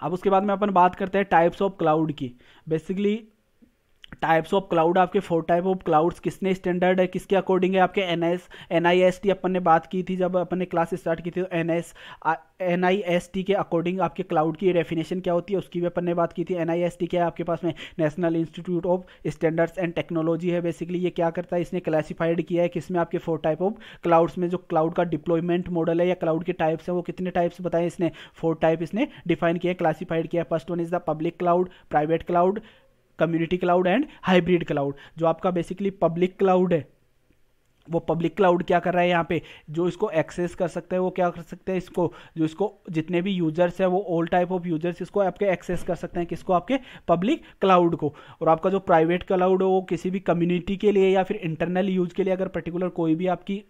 अब उसके बाद में अपन बात करते हैं टाइप्स ऑफ क्लाउड की। बेसिकली टाइप्स ऑफ क्लाउड, आपके 4 टाइप ऑफ क्लाउड्स किसने स्टैंडर्ड है, किसके अकॉर्डिंग है, आपके NIST अपन ने बात की थी जब अपन ने क्लास स्टार्ट की थी, तो NIST के अकॉर्डिंग आपके क्लाउड की डेफिनेशन क्या होती है उसकी भी अपन ने बात की थी। NIST क्या है आपके पास में, national institute of standards and technology है। बेसिकली ये क्या करता है, इसने क्लासिफाइड किया है किसमें, आपके 4 टाइप ऑफ क्लाउड्स में। जो क्लाउड का डिप्लॉयमेंट मॉडल है या क्लाउड के टाइप्स है वो कितने टाइप्स बताए इसने, 4 टाइप इसने डिफाइन किया, क्लासिफाइड किया। First one is the public cloud, private cloud, community cloud and hybrid cloud. जो आपका बेसिकली पब्लिक क्लाउड है, वो पब्लिक क्लाउड क्या कर रहा है यहाँ पे, जो इसको एक्सेस कर सकते हैं वो क्या कर सकते हैं, इसको जो इसको जितने भी यूजर्स है वो ऑल टाइप ऑफ यूजर्स इसको आपके एक्सेस कर सकते हैं, किसको, आपके पब्लिक क्लाउड को। और आपका जो प्राइवेट क्लाउड है वो किसी भी कम्युनिटी के लिए या फिर इंटरनल यूज के लिए, अगर पर्टिकुलर कोई भी आपकी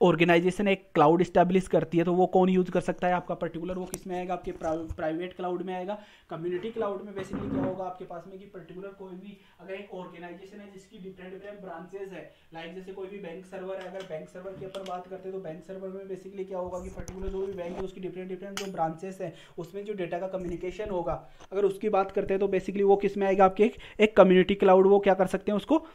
ऑर्गेनाइजेशन एक क्लाउड स्टैब्लिश करती है तो वो कौन यूज कर सकता है, आपका पर्टिकुलर वो किस में आएगा, आपके प्राइवेट क्लाउड में आएगा। कम्युनिटी क्लाउड में बेसिकली क्या होगा आपके पास में कि पर्टिकुलर कोई भी अगर एक ऑर्गेनाइजेशन है जिसकी डिफरेंट डिफरेंट ब्रांचेस है, लाइक जैसे कोई भी बैंक सर्वर है, अगर बैंक सर्वर की अपन बात करते हैं तो बैंक सर्वर में बेसिकली क्या होगा कि पर्टिकुलर जो भी बैंक है उसकी डिफरेंट डिफरेंट जो ब्रांचेस है उसमें जो डेटा का कम्युनिकेशन होगा, अगर उसकी बात करते हैं तो बेसिकली वो किस में आएगा, आपके एक कम्युनिटी क्लाउड वो क्या कर सकते हैं, उसको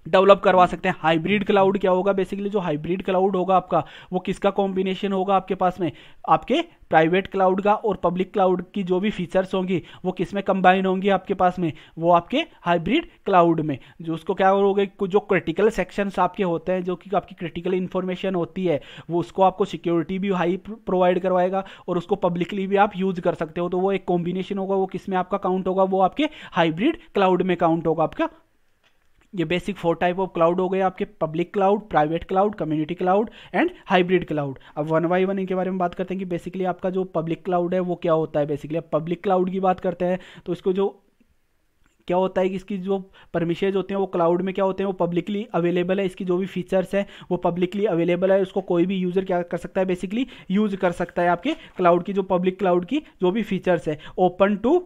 डेवलप करवा सकते हैं। हाइब्रिड क्लाउड क्या होगा, बेसिकली जो हाइब्रिड क्लाउड होगा आपका वो किसका कॉम्बिनेशन होगा आपके पास में, आपके प्राइवेट क्लाउड का और पब्लिक क्लाउड की जो भी फीचर्स होंगी वो किस में कंबाइन होंगी आपके पास में, वो आपके हाइब्रिड क्लाउड में। जो उसको क्या होगा, जो क्रिटिकल सेक्शंस आपके होते हैं, जो कि आपकी क्रिटिकल इंफॉर्मेशन होती है, वो उसको आपको सिक्योरिटी भी हाई प्रोवाइड करवाएगा और उसको पब्लिकली भी आप यूज कर सकते हो। तो वो एक कॉम्बिनेशन होगा, वो किस में आपका काउंट होगा, वो आपके हाइब्रिड क्लाउड में काउंट होगा आपका। ये बेसिक 4 टाइप ऑफ क्लाउड हो गए आपके, public cloud, private cloud, community cloud and hybrid cloud. अब वन बाई वन इनके बारे में बात करते हैं कि बेसिकली आपका जो पब्लिक क्लाउड है वो क्या होता है। बेसिकली अब पब्लिक क्लाउड की बात करते हैं तो इसको जो क्या होता है कि इसकी जो परमिशंस होते हैं वो क्लाउड में क्या होते हैं, वो पब्लिकली अवेलेबल है, इसकी जो भी फीचर्स है वो पब्लिकली अवेलेबल है, उसको कोई भी यूजर क्या कर सकता है, बेसिकली यूज कर सकता है। आपके क्लाउड की जो पब्लिक क्लाउड की जो भी फीचर्स है, open to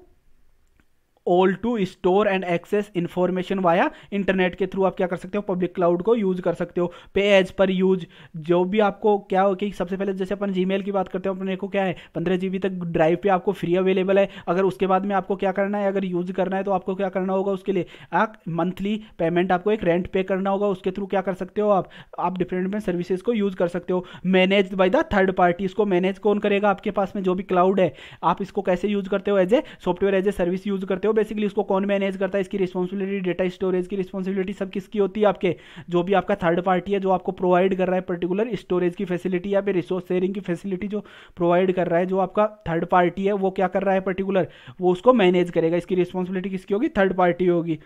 all to store and access information via internet के थ्रू आप क्या कर सकते हो, पब्लिक क्लाउड को यूज कर सकते हो। पे एज पर यूज, जो भी आपको क्या हो कि सबसे पहले जैसे अपन जीमेल की बात करते हो, अपने को क्या है 15 GB तक ड्राइव पे आपको फ्री अवेलेबल है। अगर उसके बाद में आपको क्या करना है, अगर यूज करना है तो आपको क्या करना होगा, उसके लिए आप मंथली पेमेंट आपको एक रेंट पे करना होगा, उसके थ्रू क्या कर सकते हो आप डिफरेंट डिफरेंट सर्विसेज को यूज कर सकते हो। Manage by the third party, इसको मैनेज कौन करेगा, आपके पास में जो भी क्लाउड है आप इसको कैसे यूज करते हो, as a software as a service use करते हो। बेसिकली इसको कौन मैनेज करता है, इसकी रिस्पॉन्सिबिलिटी, डेटा स्टोरेज की रिस्पॉन्सिबिलिटी सब किसकी होती है, आपके जो भी आपका थर्ड पार्टी है जो आपको प्रोवाइड कर रहा है पर्टिकुलर स्टोरेज की फैसिलिटी या फिर रिसोर्स शेयरिंग की फैसिलिटी जो प्रोवाइड कर रहा है, जो आपका थर्ड पार्टी है वो क्या कर रहा है पर्टिकुलर, वो उसको मैनेज करेगा। इसकी रिस्पॉन्सिबिलिटी किसकी होगी, थर्ड पार्टी होगी।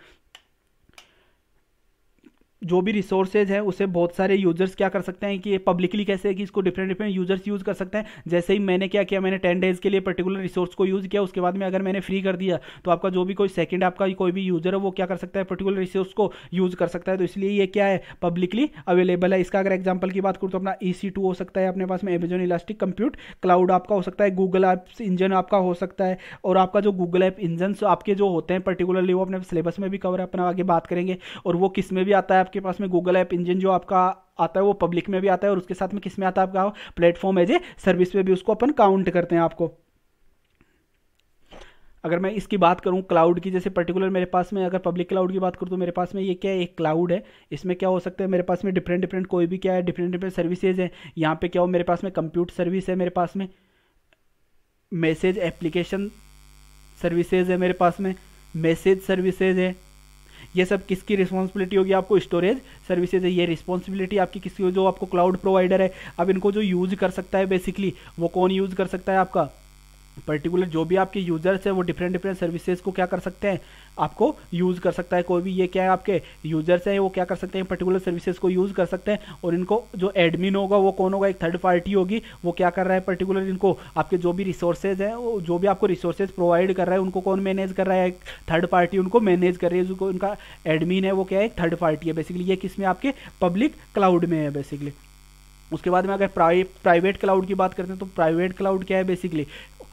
जो भी रिसोर्सेज है उसे बहुत सारे यूजर्स क्या कर सकते हैं कि ये पब्लिकली कैसे है कि इसको डिफरेंट डिफरेंट यूजर्स यूज कर सकते हैं। जैसे ही मैंने क्या किया, मैंने 10 डेज के लिए पर्टिकुलर रिसोर्स को यूज किया, उसके बाद में अगर मैंने फ्री कर दिया तो आपका जो भी कोई सेकंड आपका कोई भी यूजर है वो क्या कर सकता है, पर्टिकुलर रिसोर्स को यूज कर सकता है। तो इसलिए ये क्या है, पब्लिकली अवेलेबल है। इसका अगर एग्जाम्पल की बात करूँ तो अपना EC2 हो सकता है अपने पास में, अमेजॉन इलास्टिक कंप्यूट क्लाउड आपका हो सकता है, गूगल एप्स इंजन आपका हो सकता है। और आपका जो गूगल ऐप इंजन आपके जो होते हैं पर्टिकुलरली वो अपने सिलेबस में भी कवर है, अपना आगे बात करेंगे। और वो किस में भी आता है आपके पास में, गूगल ऐप इंजन जो आपका आता है वो पब्लिक में भी आता है और उसके साथ में किस में आता है आपका, प्लेटफॉर्म एज ए सर्विस में भी उसको अपन काउंट करते हैं आपको। अगर मैं इसकी बात करूं क्लाउड की, जैसे पर्टिकुलर मेरे पास में अगर पब्लिक क्लाउड की बात करूं तो मेरे पास में ये क्या है, एक क्लाउड है। इसमें क्या हो सकता है, मेरे पास में डिफरेंट डिफरेंट कोई भी क्या है, डिफरेंट डिफरेंट सर्विसेज है। यहाँ पे क्या हो, मेरे पास में कंप्यूट सर्विस है, मेरे पास में मैसेज एप्लीकेशन सर्विसेज है, मेरे पास में मैसेज सर्विसेज है। ये सब किसकी रिस्पॉन्सिबिलिटी होगी, आपको स्टोरेज सर्विसेज है। ये रिस्पॉन्सिबिलिटी आपकी किसकी, जो आपको क्लाउड प्रोवाइडर है। अब इनको जो यूज कर सकता है बेसिकली वो कौन यूज कर सकता है, आपका पर्टिकुलर जो भी आपके यूजर्स है वो डिफरेंट डिफरेंट सर्विसेज को क्या कर सकते हैं, आपको यूज कर सकता है। कोई भी ये क्या है आपके यूजर्स है वो क्या कर सकते हैं, पर्टिकुलर सर्विसेज को यूज कर सकते हैं। और इनको जो एडमिन होगा वो कौन होगा, एक थर्ड पार्टी होगी, वो क्या कर रहा है पर्टिकुलर इनको आपके जो भी रिसोर्सेज है, जो भी आपको रिसोर्सेज प्रोवाइड कर रहा है उनको कौन मैनेज कर रहा है, एक थर्ड पार्टी उनको मैनेज कर रही है। जो उनका एडमिन है वो क्या है, एक थर्ड पार्टी है। बेसिकली ये किस में, आपके पब्लिक क्लाउड में है बेसिकली। उसके बाद में अगर प्राइवेट क्लाउड की बात करते हैं तो प्राइवेट क्लाउड क्या है, basically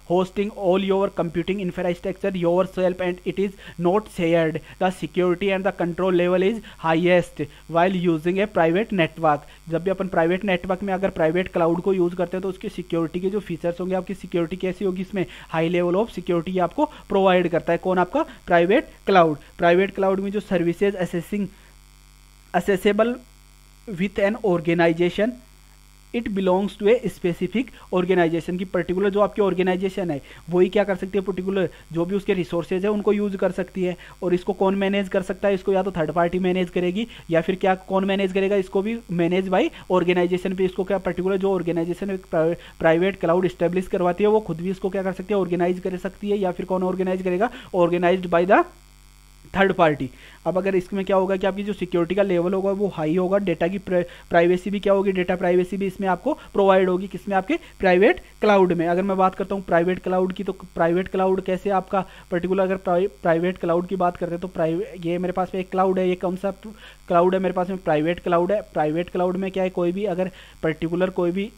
hosting all your computing infrastructure yourself and it is not shared. The security and the control level is highest while using a private network. जब भी अपन प्राइवेट नेटवर्क में अगर प्राइवेट क्लाउड को use करते हैं तो उसकी सिक्योरिटी के जो फीचर्स होंगे, आपकी सिक्योरिटी कैसी होगी, इसमें हाई लेवल ऑफ सिक्योरिटी आपको प्रोवाइड करता है। कौन? आपका प्राइवेट क्लाउड। प्राइवेट क्लाउड में जो services accessible with an organization, it belongs to a specific organization की पर्टिकुलर जो आपकी ऑर्गेनाइजेशन है वही क्या कर सकती है, पर्टिकुलर जो भी उसके रिसोर्सेज है उनको यूज कर सकती है। और इसको कौन मैनेज कर सकता है? इसको या तो थर्ड पार्टी मैनेज करेगी या फिर क्या कौन मैनेज करेगा? इसको भी मैनेज बाय ऑर्गेनाइजेशन पे। इसको क्या पर्टिकुलर जो ऑर्गेनाइजेशन प्राइवेट क्लाउड स्टेब्लिश करवाती है वो खुद भी इसको क्या कर सकती है, ऑर्गेनाइज कर सकती है, या फिर कौन ऑर्गेनाइज करेगा? Organized by the third party. अब अगर इसमें क्या होगा कि आपकी जो सिक्योरिटी का लेवल होगा वो हाई होगा, डेटा की प्राइवेसी भी क्या होगी, डेटा प्राइवेसी भी इसमें आपको प्रोवाइड होगी। किसमें? आपके प्राइवेट क्लाउड में। अगर मैं बात करता हूँ प्राइवेट क्लाउड की, तो प्राइवेट क्लाउड कैसे आपका पर्टिकुलर, अगर प्राइवेट क्लाउड की बात करते हैं तो ये मेरे पास में एक क्लाउड है, ये कौन सा क्लाउड है मेरे पास में? प्राइवेट क्लाउड है। प्राइवेट क्लाउड में क्या है, कोई भी अगर पर्टिकुलर कोई भी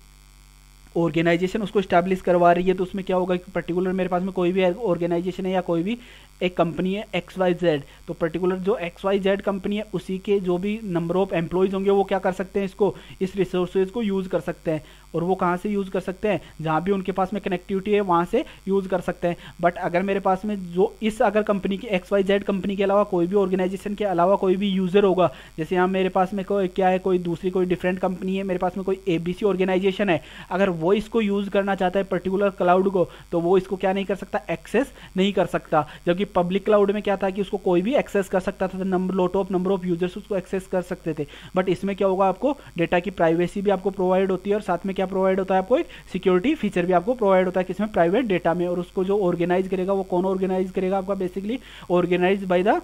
ऑर्गेनाइजेशन उसको स्टैब्लिश करवा रही है तो उसमें क्या होगा कि पर्टिकुलर मेरे पास में कोई भी ऑर्गेनाइजेशन है या कोई भी एक कंपनी है XYZ, तो पर्टिकुलर जो XYZ कंपनी है उसी के जो भी नंबर ऑफ एम्प्लॉयज होंगे वो क्या कर सकते हैं, इसको, इस रिसोर्सेज को यूज कर सकते हैं। और वो कहाँ से यूज कर सकते हैं? जहाँ भी उनके पास में कनेक्टिविटी है वहाँ से यूज कर सकते हैं। बट अगर मेरे पास में जो इस अगर कंपनी की XYZ कंपनी के अलावा कोई भी ऑर्गेनाइजेशन के अलावा कोई भी यूजर होगा, जैसे यहाँ मेरे पास में कोई क्या है, कोई दूसरी कोई डिफरेंट कंपनी है, मेरे पास में कोई ABC ऑर्गेनाइजेशन है, अगर वो इसको यूज करना चाहता है पर्टिकुलर क्लाउड को, तो वो इसको क्या नहीं कर सकता, एक्सेस नहीं कर सकता। जबकि पब्लिक क्लाउड में क्या था कि उसको कोई भी एक्सेस कर सकता था, नंबर ऑफ यूजर्स उसको एक्सेस कर सकते थे। बट इसमें क्या होगा, आपको डेटा की प्राइवेसी भी आपको प्रोवाइड होती है और साथ में क्या प्रोवाइड होता है, आपको एक सिक्योरिटी फीचर भी आपको प्रोवाइड होता है किसमें, प्राइवेट डेटा में। और उसको जो ऑर्गेनाइज करेगा वो कौन ऑर्गेनाइज करेगा, आपका basically organize by the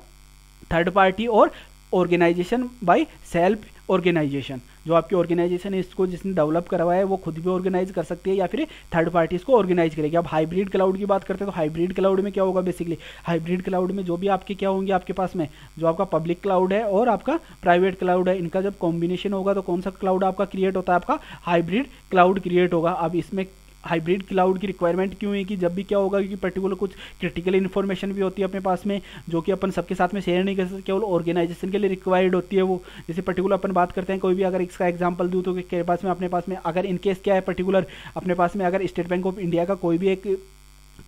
third party और ऑर्गेनाइजेशन बाय सेल्फ ऑर्गेनाइजेशन। जो आपकी ऑर्गेनाइजेशन है इसको जिसने डेवलप करवाया है वो खुद भी ऑर्गेनाइज कर सकती है या फिर थर्ड पार्टी इसको ऑर्गेनाइज करेगी। अब हाइब्रिड क्लाउड की बात करते हैं तो हाइब्रिड क्लाउड में क्या होगा, बेसिकली हाइब्रिड क्लाउड में जो भी आपके क्या होंगे, आपके पास में जो आपका पब्लिक क्लाउड है और आपका प्राइवेट क्लाउड है, इनका जब कॉम्बिनेशन होगा तो कौन सा क्लाउड आपका क्रिएट होता है, आपका हाइब्रिड क्लाउड क्रिएट होगा। अब इसमें हाइब्रिड क्लाउड की रिक्वायरमेंट क्यों है कि जब भी क्या होगा कि पर्टिकुलर कुछ क्रिटिकल इन्फॉर्मेशन भी होती है अपने पास में जो कि अपन सबके साथ में शेयर नहीं कर सकते, केवल ऑर्गेनाइजेशन के लिए रिक्वायर्ड होती है वो। जैसे पर्टिकुलर अपन बात करते हैं कोई भी, अगर इसका एग्जांपल दूं तो के पास में अपने पास में अगर इनकेस क्या है पर्टिकुलर अपने पास में अगर स्टेट बैंक ऑफ इंडिया का कोई भी एक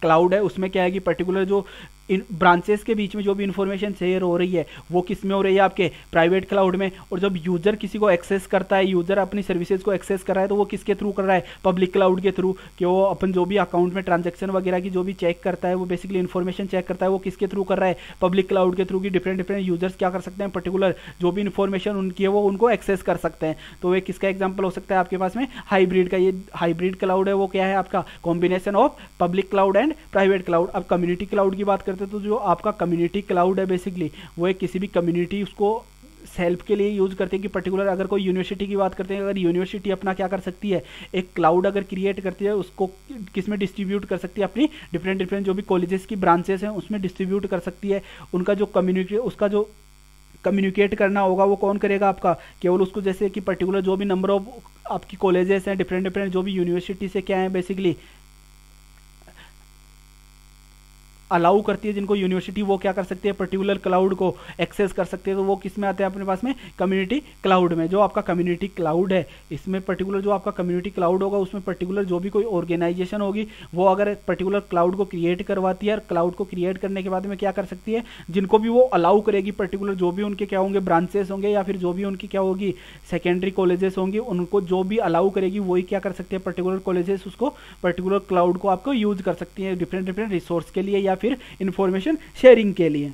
क्लाउड है, उसमें क्या है कि पर्टिकुलर जो इन ब्रांचेस के बीच में जो भी इंफॉर्मेशन शेयर हो रही है वो किस में हो रही है, आपके प्राइवेट क्लाउड में। और जब यूजर किसी को एक्सेस करता है, यूजर अपनी सर्विसेज को एक्सेस कर रहा है तो वो किसके थ्रू कर रहा है, पब्लिक क्लाउड के थ्रू। कि वो अपन जो भी अकाउंट में ट्रांजेक्शन वगैरह की जो भी चेक करता है, वो बेसिकली इन्फॉर्मेशन चेक करता है, वो किसके थ्रू कर रहा है, पब्लिक क्लाउड के थ्रू। की डिफरेंट यूजर्स क्या कर सकते हैं, पर्टिकुलर जो भी इन्फॉर्मेशन उनकी है वो उनको एक्सेस कर सकते हैं। तो ये किसका एग्जाम्पल हो सकता है आपके पास में, हाइब्रिड का। ये हाइब्रिड क्लाउड है वो क्या है, आपका combination of public cloud and private cloud. अब कम्युनिटी क्लाउड की बात करते हैं तो जो आपका कम्युनिटी क्लाउड है बेसिकली वो एक किसी भी कम्युनिटी उसको सेल्फ के लिए यूज करते हैं। कि पर्टिकुलर अगर कोई यूनिवर्सिटी की बात करते हैं, अगर यूनिवर्सिटी अपना क्या कर सकती है, एक क्लाउड अगर क्रिएट करती है उसको किस में डिस्ट्रीब्यूट कर सकती है, अपनी डिफरेंट जो भी कॉलेजेस की ब्रांचेस हैं उसमें डिस्ट्रीब्यूट कर सकती है। उनका जो कम्युनिटी उसका जो कम्युनिकेट करना होगा वो कौन करेगा, आपका केवल उसको, जैसे कि पर्टिकुलर जो भी नंबर ऑफ आपकी कॉलेजेस हैं, डिफरेंट जो भी यूनिवर्सिटी से क्या है बेसिकली अलाउ करती है जिनको यूनिवर्सिटी, वो क्या कर सकती है पर्टिकुलर क्लाउड को एक्सेस कर सकते हैं। तो वो किस में आते हैं अपने पास में, कम्युनिटी क्लाउड में। जो आपका कम्युनिटी क्लाउड है इसमें पर्टिकुलर जो आपका कम्युनिटी क्लाउड होगा उसमें पर्टिकुलर जो भी कोई ऑर्गेनाइजेशन होगी वो अगर पर्टिकुलर क्लाउड को क्रिएट करवाती है और क्लाउड को क्रिएट करने के बाद में क्या कर सकती है, जिनको भी वो अलाउ करेगी पर्टिकुलर जो भी उनके क्या होंगे ब्रांचेस होंगे या फिर जो भी उनकी क्या होगी सेकेंडरी कॉलेजेस होंगी, उनको जो भी अलाउ करेगी वही क्या कर सकती है पर्टिकुलर कॉलेजेस उसको पर्टिकुलर क्लाउड को आपको यूज कर सकती है डिफरेंट रिसोर्स के लिए या फिर इंफॉर्मेशन शेयरिंग के लिए।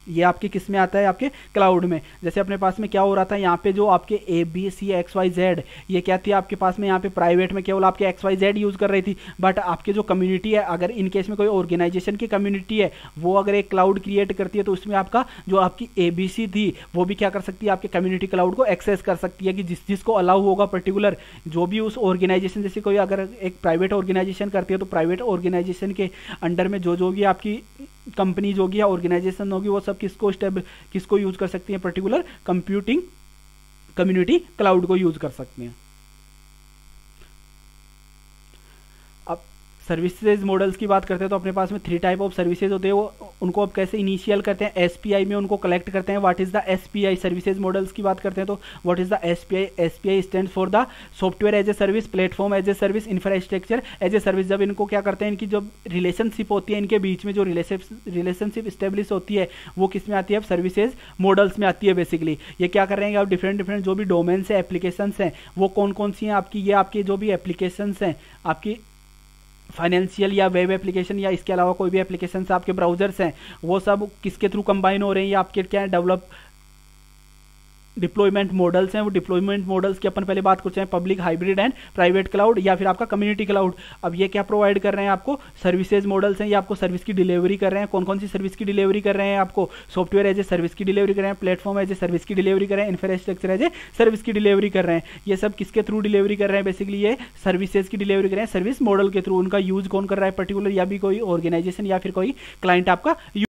ये आपके किस में आता है, आपके क्लाउड में। जैसे अपने पास में क्या हो रहा था यहाँ पे जो आपके ABC XYZ ये क्या थी आपके पास में, यहाँ पे प्राइवेट में केवल आपके XYZ यूज कर रही थी। बट आपके जो कम्युनिटी है, अगर इन केस में कोई ऑर्गेनाइजेशन की कम्युनिटी है वो अगर एक क्लाउड क्रिएट करती है तो उसमें आपका जो आपकी ABC थी वो भी क्या कर सकती है, आपके कम्युनिटी क्लाउड को एक्सेस कर सकती है। कि जिसको अलाउ होगा पर्टिकुलर जो भी उस ऑर्गेनाइजेशन, जैसे कोई अगर एक प्राइवेट ऑर्गेनाइजेशन करती है तो प्राइवेट ऑर्गेनाइजेशन के अंडर में जो भी आपकी कंपनीज होगी या ऑर्गेनाइजेशन होगी वो सब किसको यूज कर सकती हैं, पर्टिकुलर कम्युनिटी क्लाउड को यूज कर सकते हैं। अब सर्विसेज मॉडल्स की बात करते हैं तो अपने पास में 3 टाइप ऑफ सर्विसेज होते हैं, वो उनको अब कैसे इनिशियल करते हैं, एसपीआई में उनको कलेक्ट करते हैं। What is the SPI? Services models की बात करते हैं तो what is the SPI? SPI stand for the software as a service, platform as a service, infrastructure as a service. जब इनको क्या करते हैं, इनकी जो रिलेशनशिप होती है, इनके बीच में जो रिलेशनशिप स्टेब्लिश होती है, वो किस में आती है? अब सर्विसेज मॉडल्स में आती है। बेसिकली ये क्या कर रहे हैं, आप डिफरेंट जो भी डोमेन्स है, एप्लीकेशंस हैं, वो कौन कौन सी हैं आपकी, ये आपकी जो भी एप्लीकेशंस हैं, आपकी फाइनेंशियल या वेब एप्लीकेशन या इसके अलावा कोई भी एप्लीकेशन आपके ब्राउजर्स हैं, वो सब किसके थ्रू कंबाइन हो रहे हैं, या आपके क्या है, डेवलप डिप्लॉयमेंट मॉडल्स हैं। वो डिप्लॉयमेंट मॉडल्स की अपन पहले बात करते हैं, public, hybrid and private cloud, या फिर आपका कम्युनिटी क्लाउड। अब ये क्या प्रोवाइड कर रहे हैं आपको? सर्विसेज मॉडल्स हैं, ये आपको सर्विस की डिलीवरी कर रहे हैं। कौन कौन सी सर्विस की डिलीवरी कर रहे हैं? आपको सॉफ्टवेयर एज ए सर्विस की डिलीवरी कर रहे हैं, प्लेटफॉर्म एज ए सर्विस की डिलीवरी कर रहे हैं, इंफ्रास्ट्रक्चर एज ए सर्विस की डिलीवरी कर रहे हैं। ये सब किसके थ्रू डिलीवरी कर रहे हैं? बेसिकली ये सर्विसेज की डिलीवरी कर रहे हैं, सर्विस मॉडल के थ्रू। उनका यूज कौन कर रहा है पर्टिकुलर, या भी कोई ऑर्गेनाइजेशन या फिर कोई क्लाइंट आपका